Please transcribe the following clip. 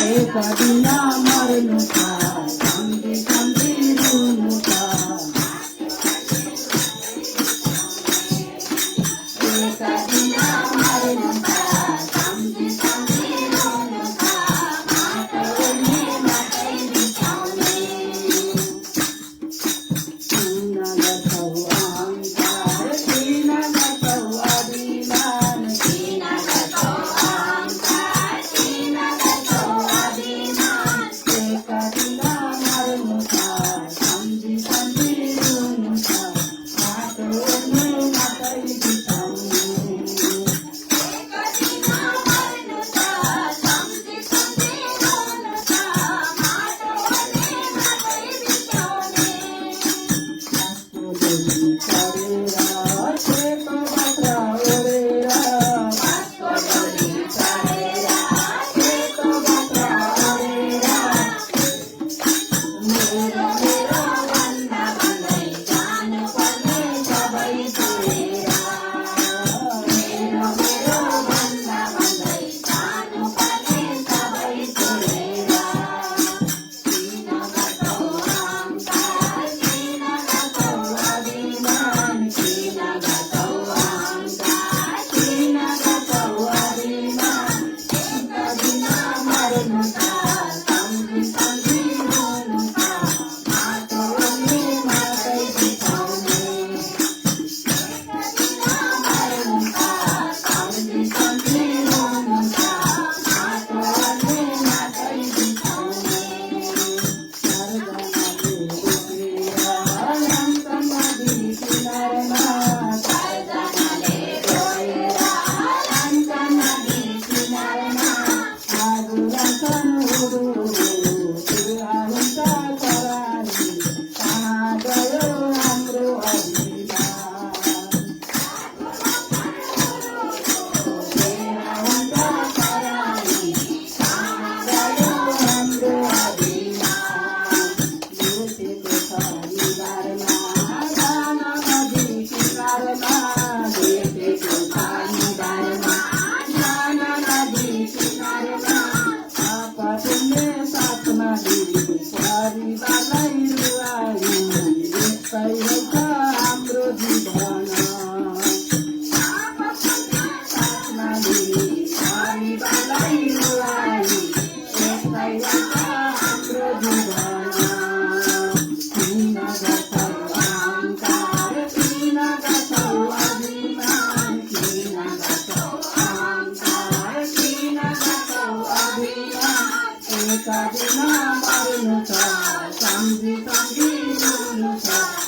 एक दिन मर्नु छ सम्झी सम्झी रुनु छ एक दिन मर्नु छ सम्झी सम्झी रुनु छ माटोले माटै बिछाउने किन गर्छौ अहङ्कार किन गर्छौ अभिमान किन गर्छौ अहङ्कार किन गर्छौ अभिमान एक दिन मर्नु छ सम्झी सम्झी रुनु छ माटोले माटै बिछाउने हाम्रो जीवन किन गर्छौ अहङ्कार किन गर्छौ अभिमान किन गर्छौ अहङ्कार किन गर्छौ अभिमान एक दिन मर्नु छ सम्झी सम्झी रुनु छ